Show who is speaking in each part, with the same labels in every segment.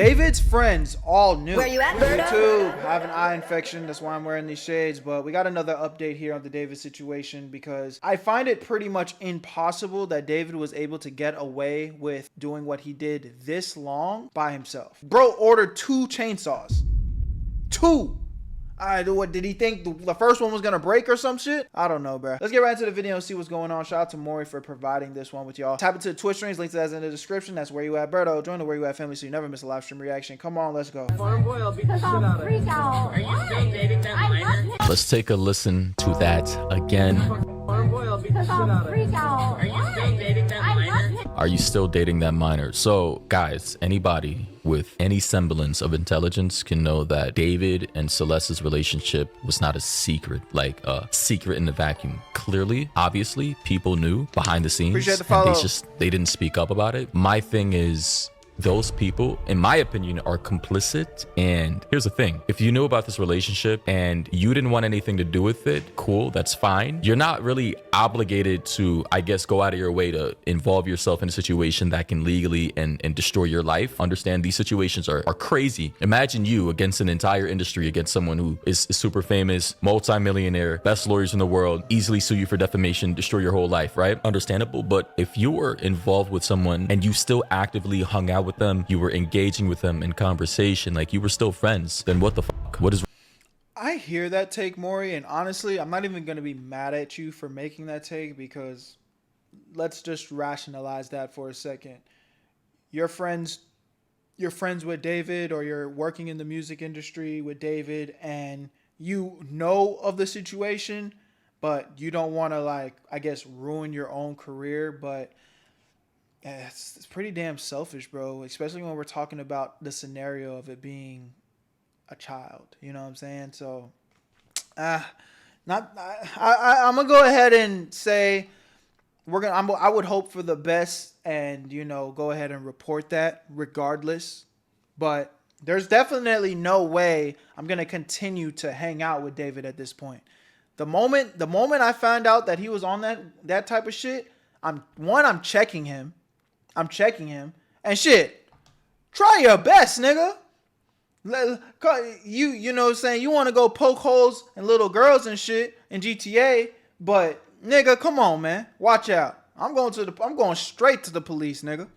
Speaker 1: David's friends all knew.
Speaker 2: Where you at,
Speaker 1: Me
Speaker 2: Berto?
Speaker 1: too. I have an eye infection. That's why I'm wearing these shades. But we got another update here on the David situation because I find it pretty much impossible that David was able to get away with doing what he did this long by himself. Bro ordered 2 chainsaws. 2. What did he think the first one was gonna break or some shit? I don't know, bro. Let's get right into the video and see what's going on. Shout out to Maury for providing this one with y'all. Tap into the Twitch streams, links to that in the description. That's Where You At Berto. Join the Where You At family so you never miss a live stream reaction. Come on, let's go.
Speaker 3: Farm boy, I'll beat the shit out of you.
Speaker 2: Are you still dating that minor?
Speaker 4: Let's take a listen to that again.
Speaker 3: Farm boy, I'll beat the shit out of you.
Speaker 2: Are you still dating that minor?
Speaker 4: Are you still dating that minor? So, guys, anybody with any semblance of intelligence can know that David and Celeste's relationship was not a secret, like a secret in the vacuum. Clearly, obviously, people knew behind the scenes.
Speaker 1: Appreciate the
Speaker 4: and
Speaker 1: follow.
Speaker 4: they didn't speak up about it. My thing is, those people, in my opinion, are complicit. And here's the thing. If you knew about this relationship and you didn't want anything to do with it, cool, that's fine. You're not really obligated to, I guess, go out of your way to involve yourself in a situation that can legally and destroy your life. Understand these situations are crazy. Imagine you against an entire industry, against someone who is super famous, multi-millionaire, best lawyers in the world, easily sue you for defamation, destroy your whole life, right? Understandable. But if you were involved with someone and you still actively hung out with them, you were engaging with them in conversation, like you were still friends, then what the fuck? What is...
Speaker 1: I hear that take, Maury, and honestly, I'm not even gonna be mad at you for making that take because let's just rationalize that for a second. You're friends with David, or you're working in the music industry with David, and you know of the situation, but you don't want to, like, I guess, ruin your own career. But it's pretty damn selfish, bro, especially when we're talking about the scenario of it being a child. You know what I'm saying? So I'm gonna go ahead and say I would hope for the best and, you know, go ahead and report that regardless. But there's definitely no way I'm gonna continue to hang out with David at this point. The moment I found out that he was on that type of shit, I'm checking him. And shit, try your best, nigga. You know what I'm saying? You want to go poke holes in little girls and shit in GTA, but nigga, come on, man. Watch out. I'm going straight to the police, nigga.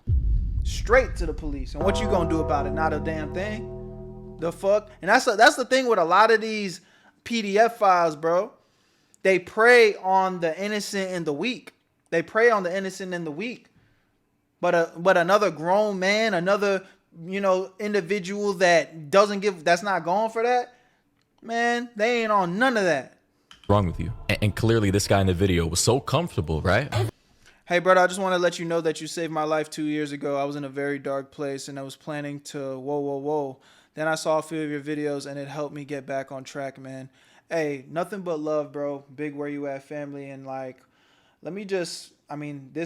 Speaker 1: Straight to the police. And what you gonna do about it? Not a damn thing. The fuck? And that's the thing with a lot of these PDF files, bro. They prey on the innocent and the weak. But another grown man, another, you know, individual that's not going for that, man, they ain't on none of that.
Speaker 4: wrong with you? And clearly this guy in the video was so comfortable, right?
Speaker 1: Hey, brother, I just want to let you know that you saved my life 2 years ago. I was in a very dark place and I was planning to whoa. Then I saw a few of your videos and it helped me get back on track, man. Hey, nothing but love, bro. Big Where You At family. And like, this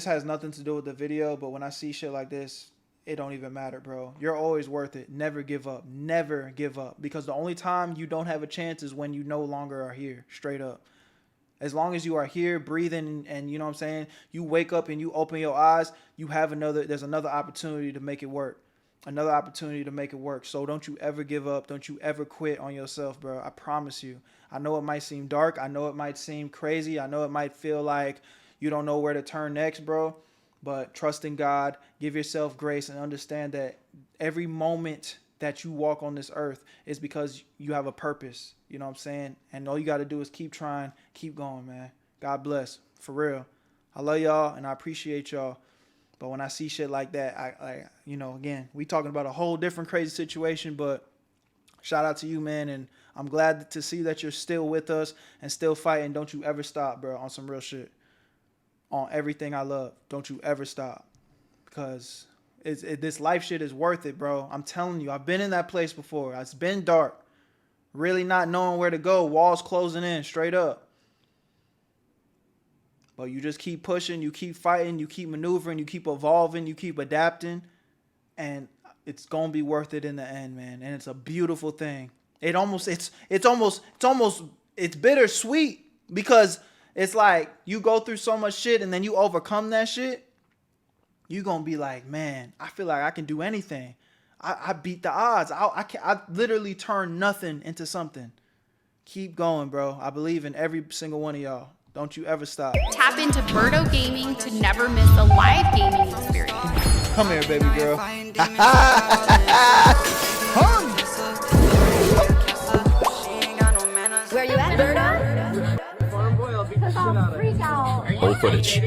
Speaker 1: has nothing to do with the video, but when I see shit like this, it don't even matter, bro. You're always worth it. Never give up. Never give up. Because the only time you don't have a chance is when you no longer are here. Straight up. As long as you are here breathing and you know what I'm saying, you wake up and you open your eyes, there's another opportunity to make it work. Another opportunity to make it work. So don't you ever give up. Don't you ever quit on yourself, bro. I promise you. I know it might seem dark. I know it might seem crazy. I know it might feel like you don't know where to turn next, bro. But trust in God. Give yourself grace and understand that every moment that you walk on this earth is because you have a purpose. You know what I'm saying? And all you got to do is keep trying, keep going, man. God bless. For real. I love y'all and I appreciate y'all. But when I see shit like that, again, we talking about a whole different crazy situation, but shout out to you, man. And I'm glad to see that you're still with us and still fighting. Don't you ever stop, bro, on some real shit. On everything I love. Don't you ever stop. Because this life shit is worth it, bro. I'm telling you, I've been in that place before. It's been dark. Really not knowing where to go. Walls closing in, straight up. But you just keep pushing, you keep fighting, you keep maneuvering, you keep evolving, you keep adapting. And it's going to be worth it in the end, man. And it's a beautiful thing. It's bittersweet because it's like you go through so much shit and then you overcome that shit. You're going to be like, man, I feel like I can do anything. I beat the odds. I literally turned nothing into something. Keep going, bro. I believe in every single one of y'all. Don't you ever stop.
Speaker 5: Tap into Berto Gaming to never miss a live gaming experience.
Speaker 1: Come here, baby girl.
Speaker 6: Where you at, Berto?
Speaker 3: Farm boy, I'll beat the shit out of you.
Speaker 4: Whole footage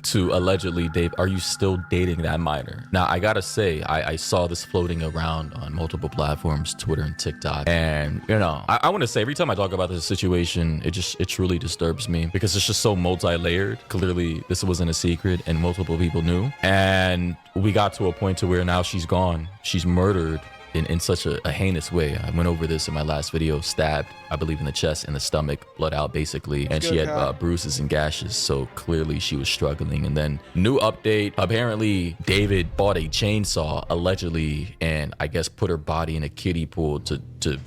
Speaker 4: to allegedly Dave, are you still dating that minor? Now I gotta say, I saw this floating around on multiple platforms, Twitter and TikTok, and you know, I want to say every time I talk about this situation, it truly disturbs me because it's just so multi-layered. Clearly this wasn't a secret and multiple people knew, and we got to a point to where now she's gone, she's murdered in such a heinous way. I went over this in my last video. Stabbed, I believe, in the chest and the stomach, blood out basically, and she had bruises and gashes, so clearly she was struggling. And then new update, apparently David bought a chainsaw allegedly, and I guess put her body in a kiddie pool to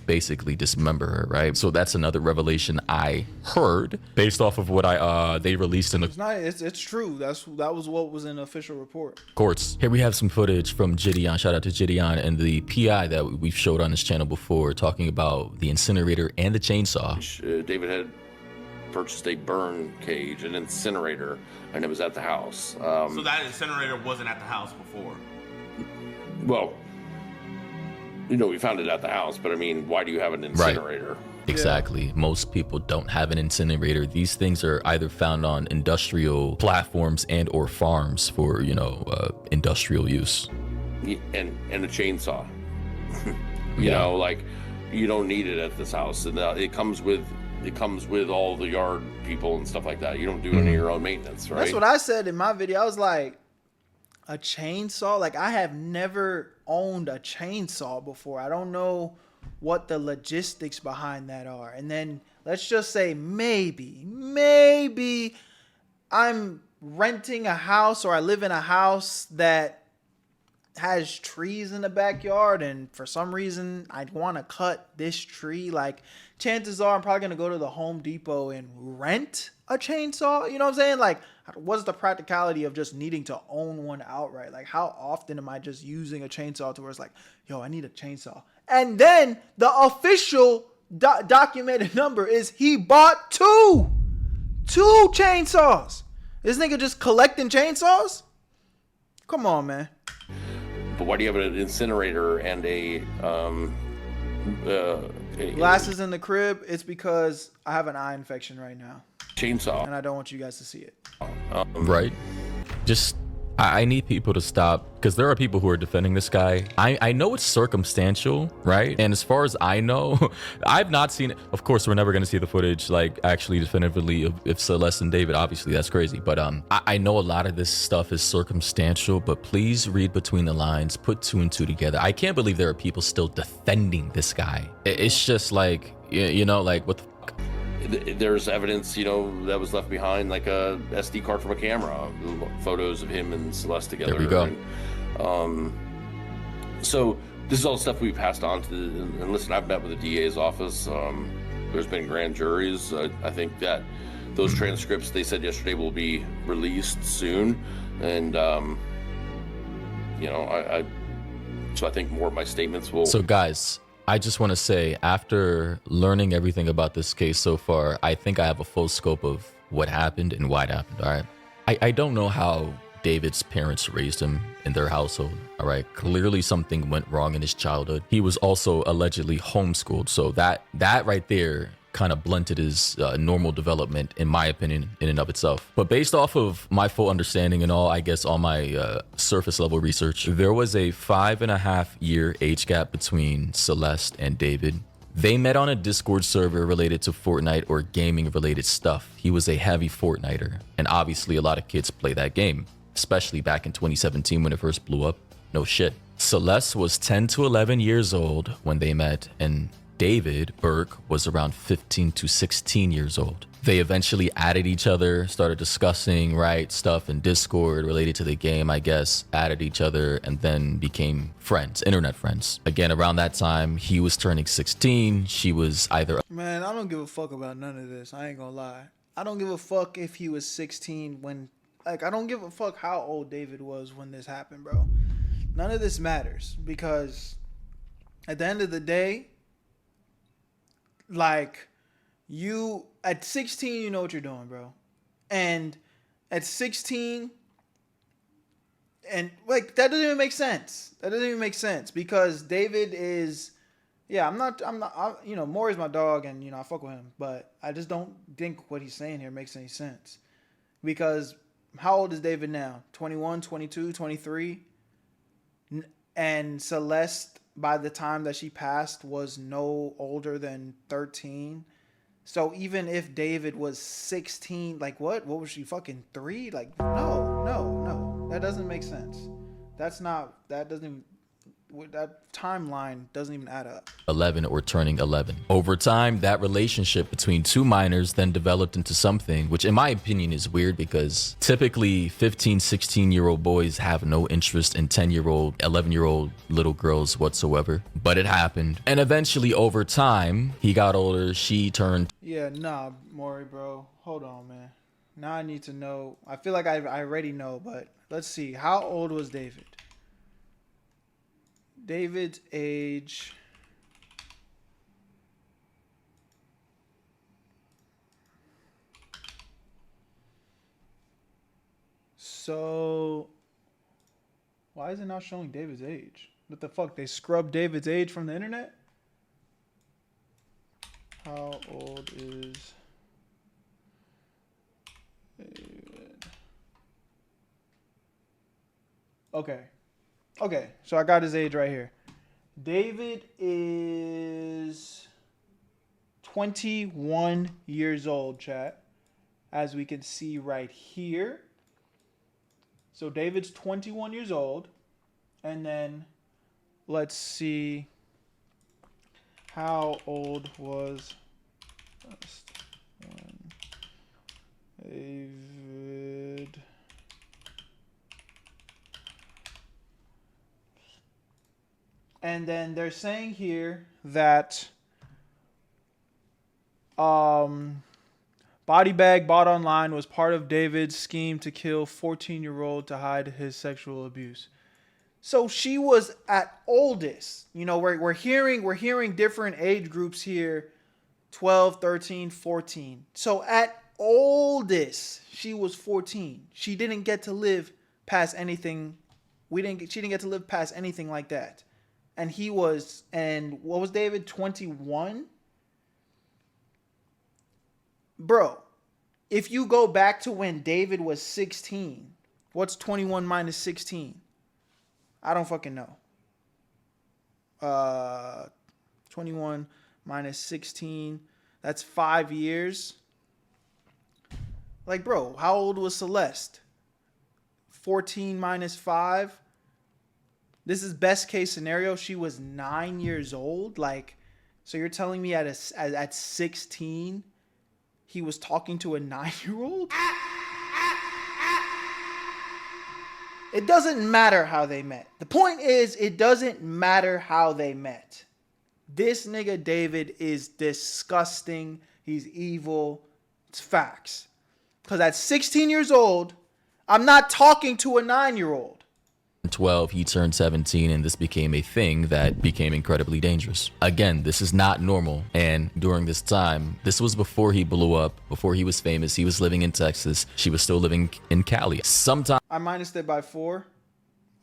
Speaker 4: basically dismember her, right? So that's another revelation I heard based off of what they released in the
Speaker 1: It's true. That was what was in the official report.
Speaker 4: courts. Here we have some footage from Gideon. Shout out to Gideon and the PI that we've showed on this channel before, talking about the incinerator and the chainsaw.
Speaker 7: David had purchased a burn cage, an incinerator, and it was at the house.
Speaker 8: So that incinerator wasn't at the house before?
Speaker 7: Well, you know, we found it at the house, but I mean, why do you have an incinerator?
Speaker 4: Right. Exactly. Most people don't have an incinerator. These things are either found on industrial platforms and or farms for, you know, industrial use.
Speaker 7: And a chainsaw. You know, like, you don't need it at this house, and it comes with all the yard people and stuff like that. You don't do any of your own maintenance, right?
Speaker 1: That's what I said in my video. I was like, a chainsaw? Like, I have never owned a chainsaw before. I don't know what the logistics behind that are. And then let's just say maybe I'm renting a house, or I live in a house that has trees in the backyard, and for some reason I'd want to cut this tree. Like, chances are I'm probably going to go to the Home Depot and rent a chainsaw. You know what I'm saying? Like, what's the practicality of just needing to own one outright? Like, how often am I just using a chainsaw to where it's like, yo, I need a chainsaw? And then the official documented number is he bought two chainsaws. This nigga just collecting chainsaws? Come on, man.
Speaker 7: But why do you have an incinerator and a
Speaker 1: glasses in the crib? It's because I have an eye infection right now,
Speaker 7: chainsaw,
Speaker 1: and I don't want you guys to see it.
Speaker 4: Right. Just I need people to stop, because there are people who are defending this guy. I know it's circumstantial, right? And as far as I know, I've not seen it. Of course, we're never going to see the footage, like, actually definitively if Celeste and David, obviously that's crazy. But I know a lot of this stuff is circumstantial, but please read between the lines, put two and two together. I can't believe there are people still defending this guy. It's just like, you know, like, what the fuck?
Speaker 7: There's evidence, you know, that was left behind, like a SD card from a camera, photos of him and Celeste together.
Speaker 4: There we go.
Speaker 7: And, so this is all stuff we passed on to and listen, I've met with the DA's office. There's been grand juries. I think that those transcripts, they said yesterday, will be released soon. And, you know, so I think more of my statements will...
Speaker 4: So guys, I just want to say, after learning everything about this case so far, I think I have a full scope of what happened and why it happened, all right? I don't know how David's parents raised him in their household, all right? Clearly something went wrong in his childhood. He was also allegedly homeschooled, so that right there kind of blunted his normal development, in my opinion, in and of itself. But based off of my full understanding and all, I guess, all my surface level research, there was a 5.5-year age gap between Celeste and David. They met on a Discord server related to Fortnite or gaming related stuff. He was a heavy Fortniter, and obviously a lot of kids play that game, especially back in 2017 when it first blew up. No shit. Celeste was 10 to 11 years old when they met, and David Burke was around 15 to 16 years old. They eventually added each other, started discussing, right, stuff in Discord related to the game, I guess, added each other, and then became friends, internet friends. Again, around that time, he was turning 16. She was either...
Speaker 1: Man, I don't give a fuck about none of this. I ain't gonna lie. I don't give a fuck if he was 16 when... Like, I don't give a fuck how old David was when this happened, bro. None of this matters because at the end of the day, like, you at 16, you know what you're doing, bro. And at 16, and like, that doesn't even make sense. That doesn't even make sense because David is, yeah, I'm not, you know, Maury's my dog and, you know, I fuck with him, but I just don't think what he's saying here makes any sense because how old is David now? 21, 22, 23? And Celeste, by the time that she passed, was no older than 13. So even if David was 16, like what was she, fucking 3? Like, no. That doesn't make sense. That timeline doesn't even add up.
Speaker 4: 11 or turning 11. Over time, that relationship between two minors then developed into something, which in my opinion is weird because typically 15, 16-year-old boys have no interest in 10-year-old, 11-year-old little girls whatsoever. But it happened. And eventually over time, he got older, she turned.
Speaker 1: Yeah, nah, Maury, bro. Hold on, man. Now I need to know. I feel like I already know, but let's see. How old was David? David's age. So, why is it not showing David's age? What the fuck? They scrubbed David's age from the internet? How old is David? Okay, so I got his age right here. David is 21 years old, chat. As we can see right here. So David's 21 years old. And then let's see. How old was David? And then they're saying here that body bag bought online was part of David's scheme to kill 14-year-old to hide his sexual abuse. So she was at oldest. You know, we're hearing different age groups here, 12, 13, 14. So at oldest, she was 14. She didn't get to live past anything. She didn't get to live past anything like that. And what was David, 21? Bro, if you go back to when David was 16, what's 21 minus 16? I don't fucking know. 21 minus 16, that's 5 years. Like, bro, how old was Celeste? 14 minus 5. This is best case scenario. She was 9 years old. Like, so you're telling me at 16, he was talking to a 9-year-old? It doesn't matter how they met. The point is, it doesn't matter how they met. This nigga David is disgusting. He's evil. It's facts. Because at 16 years old, I'm not talking to a 9-year-old.
Speaker 4: 12, he turned 17, and this became a thing that became incredibly dangerous. Again, this is not normal. And during this time, this was before he blew up, before he was famous. He was living in Texas. She was still living in Cali. Sometime
Speaker 1: I minused it by 4.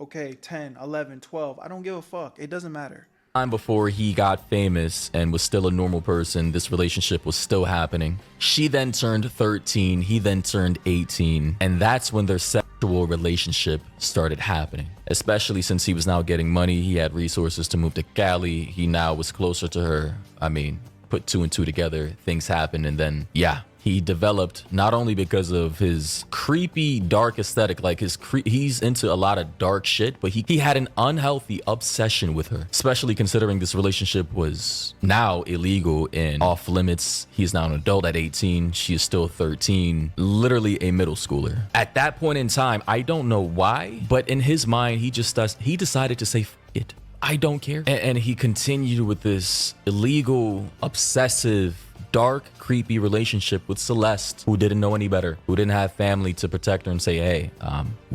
Speaker 1: Okay, 10, 11, 12. I don't give a fuck. It doesn't matter.
Speaker 4: before he got famous and was still a normal person, this relationship was still happening. She then turned 13, he then turned 18, and that's when their sexual relationship started happening. Especially since he was now getting money, he had resources to move to Cali, he now was closer to her. I mean, put 2 and 2 together, things happened, and then, yeah. He developed, not only because of his creepy, dark aesthetic, like he's into a lot of dark shit, but he had an unhealthy obsession with her, especially considering this relationship was now illegal and off limits. He's now an adult at 18. She is still 13, literally a middle schooler. At that point in time, I don't know why, but in his mind, he decided to say, F it. I don't care. And he continued with this illegal, obsessive, dark, creepy relationship with Celeste, who didn't know any better, who didn't have family to protect her and say, hey,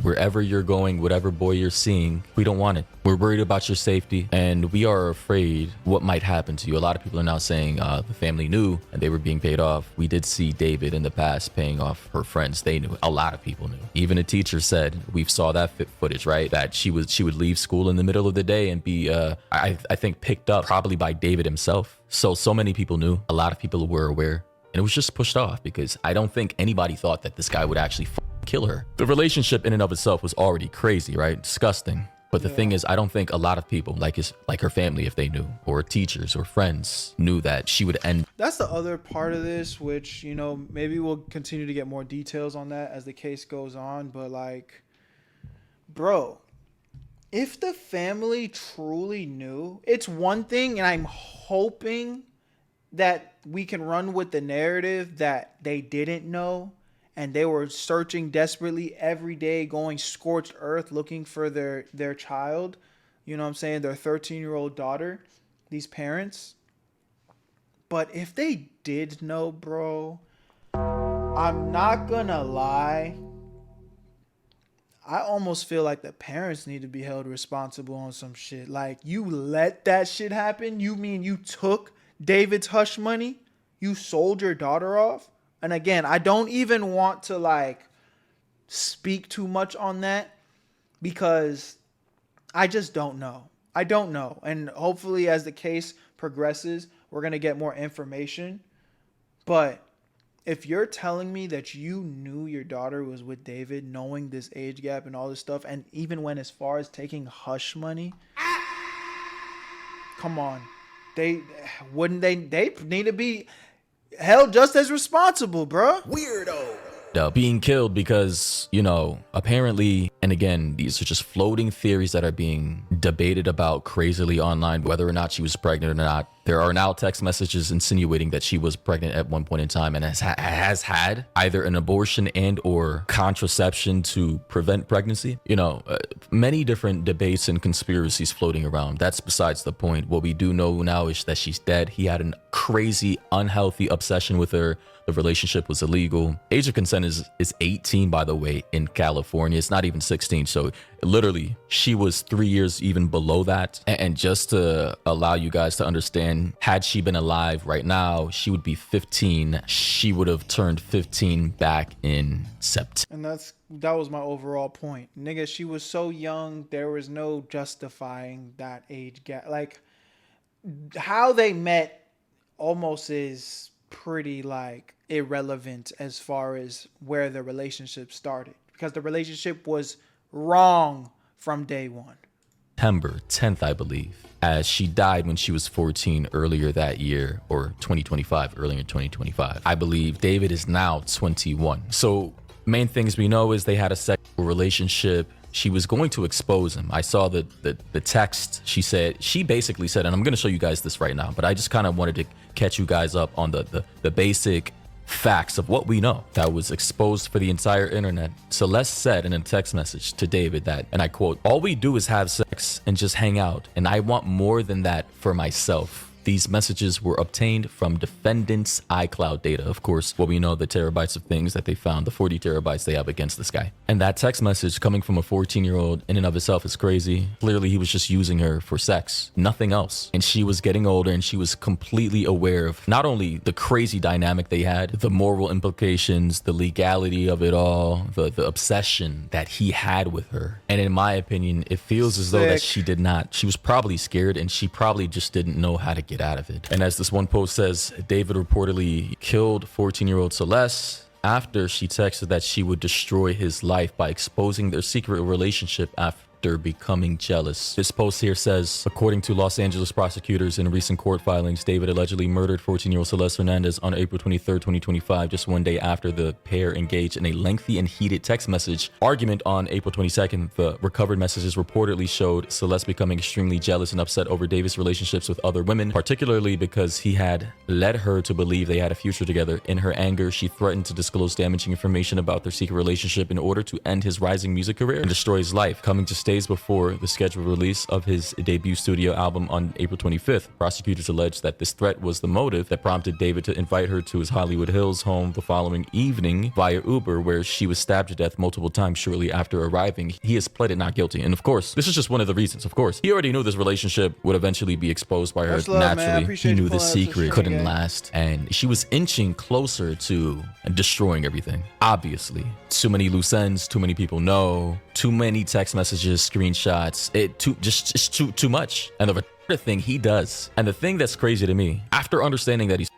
Speaker 4: wherever you're going, whatever boy you're seeing, we don't want it. We're worried about your safety, and we are afraid what might happen to you. A lot of people are now saying the family knew and they were being paid off. We did see David in the past paying off her friends. They knew. A lot of people knew. Even a teacher said, we saw that footage, right? That she would leave school in the middle of the day and be, I think, picked up probably by David himself. So many people knew. A lot of people were aware. And it was just pushed off because I don't think anybody thought that this guy would actually kill her. The relationship in and of itself was already crazy, right? Disgusting. But the thing is, I don't think a lot of people, like her family, if they knew, or teachers or friends, knew that she would end.
Speaker 1: That's the other part of this, which, you know, maybe we'll continue to get more details on that as the case goes on. But like, bro, if the family truly knew, it's one thing, and I'm hoping that we can run with the narrative that they didn't know. And they were searching desperately every day, going scorched earth, looking for their child. You know what I'm saying? Their 13-year-old daughter, these parents. But if they did know, bro, I'm not gonna lie. I almost feel like the parents need to be held responsible on some shit. Like, you let that shit happen? You mean you took David's hush money? You sold your daughter off? And again, I don't even want to like speak too much on that because I just don't know. I don't know. And hopefully as the case progresses, we're going to get more information. But if you're telling me that you knew your daughter was with David, knowing this age gap and all this stuff, and even went as far as taking hush money, come on. They need to be held just as responsible, bro.
Speaker 4: Weirdo. Being killed because, you know, apparently, and again, these are just floating theories that are being debated about crazily online, whether or not she was pregnant or not. There are now text messages insinuating that she was pregnant at one point in time and has had either an abortion and or contraception to prevent pregnancy. You know, many different debates and conspiracies floating around. That's besides the point. What we do know now is that she's dead. He had a crazy, unhealthy obsession with her. The relationship was illegal. Age of consent is 18, by the way, in California. It's not even 16. So literally, she was 3 years even below that. And just to allow you guys to understand, had she been alive right now, she would be 15. She would have turned 15 back in September.
Speaker 1: And that was my overall point. Nigga, she was so young, there was no justifying that age gap. Like, how they met almost is pretty like irrelevant as far as where the relationship started, because the relationship was wrong from day one.
Speaker 4: September 10th, I believe, as she died when she was 14 earlier that year, or 2025, earlier in 2025. I believe David is now 21. So main things we know is they had a sexual relationship. She was going to expose him. I saw the text. She basically said, and I'm going to show you guys this right now, but I just kind of wanted to catch you guys up on the basic facts of what we know that was exposed for the entire internet. Celeste said in a text message to David that, and I quote, "All we do is have sex and just hang out, and I want more than that for myself." These messages were obtained from defendant's iCloud data. Of course, what we know, the terabytes of things that they found, the 40 terabytes they have against this guy. And that text message coming from a 14-year-old in and of itself is crazy. Clearly, he was just using her for sex, nothing else. And she was getting older, and she was completely aware of not only the crazy dynamic they had, the moral implications, the legality of it all, the obsession that he had with her. And in my opinion, it feels as though that she did not. She was probably scared, and she probably just didn't know how to get out of it. And as this one post says, David reportedly killed 14-year-old Celeste after she texted that she would destroy his life by exposing their secret relationship after becoming jealous. This post here says, according to Los Angeles prosecutors in recent court filings, David allegedly murdered 14-year-old Celeste Hernandez on April 23rd, 2025, just one day after the pair engaged in a lengthy and heated text message argument on April 22nd. The recovered messages reportedly showed Celeste becoming extremely jealous and upset over David's relationships with other women, particularly because he had led her to believe they had a future together. In her anger, she threatened to disclose damaging information about their secret relationship in order to end his rising music career and destroy his life, coming to state days before the scheduled release of his debut studio album on April 25th. Prosecutors alleged that this threat was the motive that prompted David to invite her to his Hollywood Hills home the following evening via Uber, where she was stabbed to death multiple times shortly after arriving. He has pleaded not guilty. And of course, this is just one of the reasons. Of course, he already knew this relationship would eventually be exposed by her.
Speaker 1: Much love, man. I
Speaker 4: Naturally,
Speaker 1: appreciate
Speaker 4: he
Speaker 1: you
Speaker 4: knew the
Speaker 1: pulling up to the
Speaker 4: secret
Speaker 1: stream
Speaker 4: couldn't
Speaker 1: again.
Speaker 4: last, and she was inching closer to destroying everything. Obviously, too many loose ends, too many people know, too many text messages, screenshots. It's too much. And the thing he does, and the thing that's crazy to me, after understanding that he's,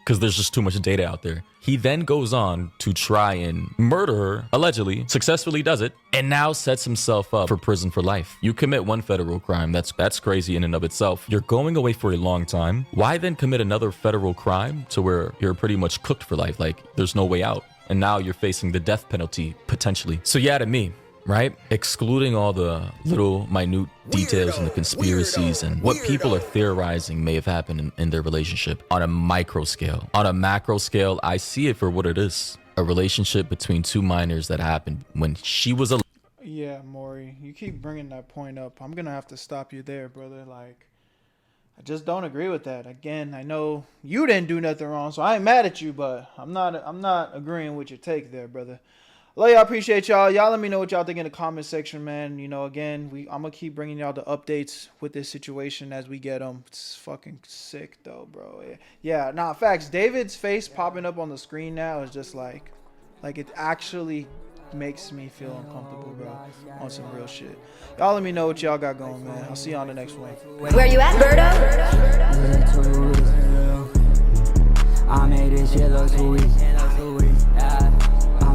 Speaker 4: because there's just too much data out there, he then goes on to try and murder her, allegedly, successfully does it, and now sets himself up for prison for life. You commit one federal crime, that's crazy in and of itself. You're going away for a long time. Why then commit another federal crime to where you're pretty much cooked for life? Like, there's no way out. And now you're facing the death penalty, potentially. So yeah, to me, right? Excluding all the little minute details and the conspiracies and what people are theorizing may have happened in their relationship on a micro scale. On a macro scale, I see it for what it is. A relationship between two minors that happened when she was a...
Speaker 1: Yeah, Maury, you keep bringing that point up. I'm gonna have to stop you there, brother. Like, I just don't agree with that. Again, I know you didn't do nothing wrong, so I ain't mad at you, but I'm not agreeing with your take there, brother. Love y'all, appreciate y'all. Y'all let me know what y'all think in the comment section, man. You know, again, I'm gonna keep bringing y'all the updates with this situation as we get them. It's fucking sick though, bro. Yeah, nah, facts. David's face popping up on the screen now is just like it actually makes me feel uncomfortable, bro, on some real shit. Y'all let me know what y'all got going, man. I'll see you on the next one.
Speaker 6: Where you at, Berto?
Speaker 3: I made this shit look sweet.